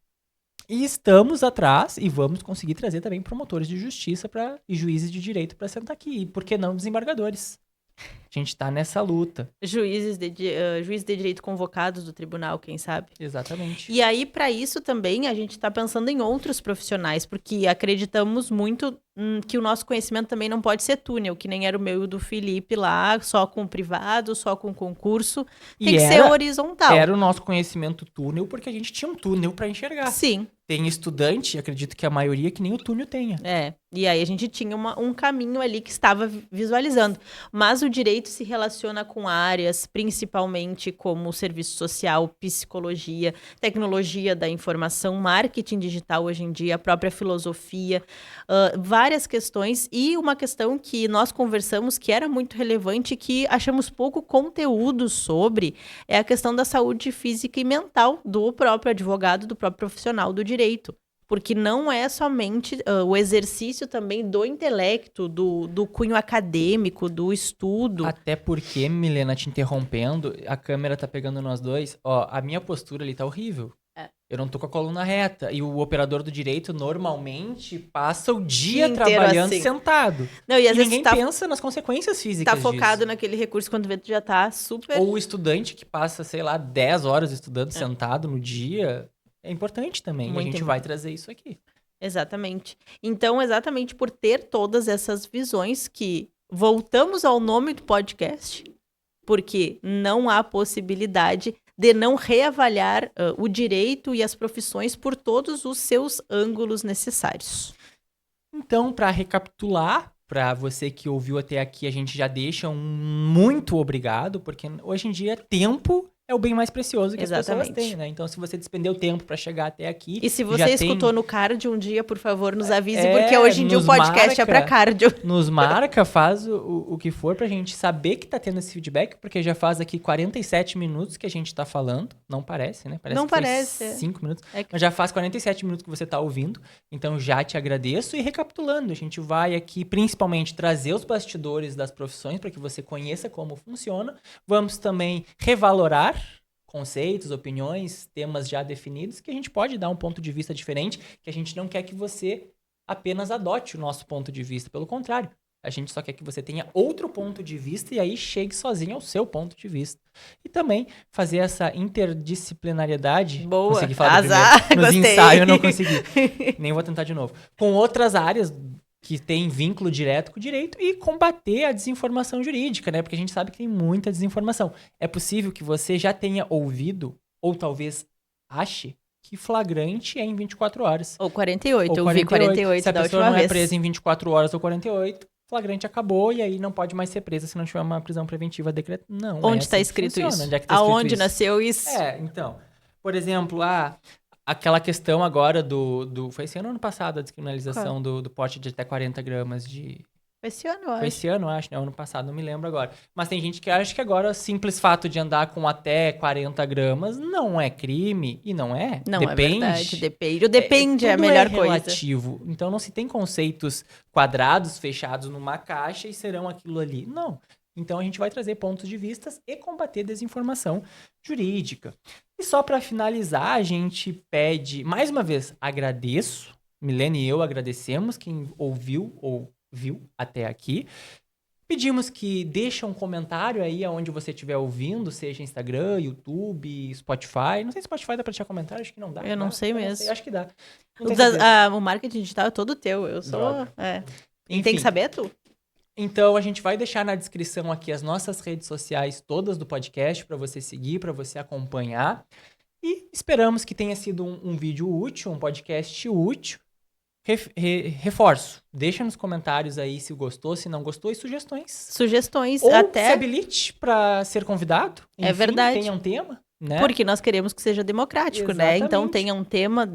E estamos atrás e vamos conseguir trazer também promotores de justiça e juízes de direito para sentar aqui. E por que não desembargadores? A gente tá nessa luta. Juízes de direito convocados do tribunal, quem sabe? Exatamente. E aí, para isso também, a gente tá pensando em outros profissionais, porque acreditamos muito que o nosso conhecimento também não pode ser túnel, que nem era o meu e o do Felipe lá, só com privado, só com concurso. Tem que ser horizontal. Era o nosso conhecimento túnel, porque a gente tinha um túnel para enxergar. Sim. Tem estudante, acredito que a maioria, que nem o túnel tenha. E aí a gente tinha um caminho ali que estava visualizando. Mas o direito se relaciona com áreas, principalmente como serviço social, psicologia, tecnologia da informação, marketing digital hoje em dia, a própria filosofia, várias questões. E uma questão que nós conversamos que era muito relevante, que achamos pouco conteúdo sobre, é a questão da saúde física e mental do próprio advogado, do próprio profissional do direito. Porque não é somente o exercício também do intelecto, do cunho acadêmico, do estudo. Até porque, Milena, te interrompendo, a câmera tá pegando nós dois. Ó, a minha postura ali tá horrível. Eu não tô com a coluna reta. E o operador do direito normalmente passa o dia trabalhando assim, sentado. Não, e às vezes ninguém pensa nas consequências físicas disso. Tá focado naquele recurso quando vê tu já tá super... Ou o estudante que passa, sei lá, 10 horas estudando sentado no dia... É importante também, e a gente vai trazer isso aqui. Exatamente. Então, exatamente por ter todas essas visões que voltamos ao nome do podcast, porque não há possibilidade de não reavaliar o direito e as profissões por todos os seus ângulos necessários. Então, para recapitular, para você que ouviu até aqui, a gente já deixa um muito obrigado, porque hoje em dia tempo é o bem mais precioso que as pessoas têm, né? Então, se você despendeu tempo para chegar até aqui... E se você escutou no cardio um dia, por favor, nos avise, porque hoje em dia o podcast é para cardio. Nos marca, faz o que for pra gente saber que tá tendo esse feedback, porque já faz aqui 47 minutos que a gente tá falando. Não parece, né? Não parece. 5 minutos. Mas já faz 47 minutos que você tá ouvindo. Então, já te agradeço. E recapitulando, a gente vai aqui, principalmente, trazer os bastidores das profissões para que você conheça como funciona. Vamos também revalorar conceitos, opiniões, temas já definidos, que a gente pode dar um ponto de vista diferente, que a gente não quer que você apenas adote o nosso ponto de vista. Pelo contrário, a gente só quer que você tenha outro ponto de vista e aí chegue sozinho ao seu ponto de vista. E também fazer essa interdisciplinariedade. Boa, consegui falar primeiro. Nos ensaios eu não consegui. Nem vou tentar de novo. Com outras áreas que tem vínculo direto com o direito e combater a desinformação jurídica, né? Porque a gente sabe que tem muita desinformação. É possível que você já tenha ouvido, ou talvez ache, que flagrante é em 24 horas. Ou 48, eu vi 48 Se a da pessoa última não vez. é presa em 24 horas ou 48, flagrante acabou e aí não pode mais ser presa se não tiver uma prisão preventiva decretada. Não, onde está escrito isso? Onde é que tá Aonde escrito nasceu isso? Então, por exemplo, aquela questão agora foi esse ano ou ano passado a descriminalização do porte de até 40 gramas de... Foi esse ano, eu acho. Foi esse ano, eu acho, né? Ano passado, não me lembro agora. Mas tem gente que acha que agora o simples fato de andar com até 40 gramas não é crime. E não é. Não depende. É verdade, depende. O depende é a melhor coisa. Relativo. Então não se tem conceitos quadrados fechados numa caixa e serão aquilo ali. Não. Então a gente vai trazer pontos de vistas e combater desinformação jurídica. E só para finalizar, a gente pede, mais uma vez, agradeço, Milena e eu agradecemos quem ouviu ou viu até aqui. Pedimos que deixe um comentário aí aonde você estiver ouvindo, seja Instagram, YouTube, Spotify. Não sei se Spotify dá pra deixar comentário, acho que não dá. Eu não sei mesmo. Não sei, acho que dá. Não tenho certeza. O marketing digital é todo teu. Eu sou. Droga. Quem Enfim, tem que saber é tu. então a gente vai deixar na descrição aqui as nossas redes sociais todas do podcast para você seguir, para você acompanhar. E esperamos que tenha sido um vídeo útil, um podcast útil. Reforço, deixa nos comentários aí se gostou, se não gostou e sugestões. Sugestões Ou até. se habilite para ser convidado. É verdade. Tenha um tema, né? Porque nós queremos que seja democrático, né? Então Exatamente. tenha um tema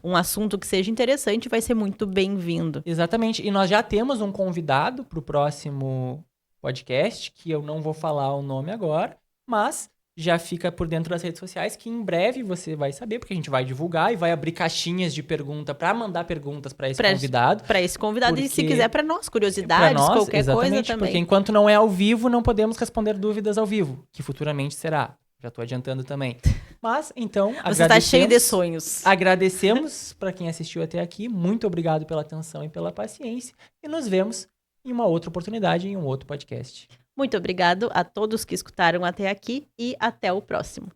um assunto que seja interessante, vai ser muito bem-vindo. Exatamente. E nós já temos um convidado para o próximo podcast, que eu não vou falar o nome agora, mas já fica por dentro das redes sociais, que em breve você vai saber, porque a gente vai divulgar e vai abrir caixinhas de pergunta para mandar perguntas para esse convidado. Para esse convidado e se Porque- quiser para nós, curiosidades, Pra nós, qualquer coisa exatamente, também. porque enquanto não é ao vivo, não podemos responder dúvidas ao vivo, que futuramente será. Já tô adiantando também. Mas, então, Você está cheio de sonhos. Agradecemos para quem assistiu até aqui. Muito obrigado pela atenção e pela paciência. E nos vemos em uma outra oportunidade, em um outro podcast. Muito obrigado a todos que escutaram até aqui e até o próximo.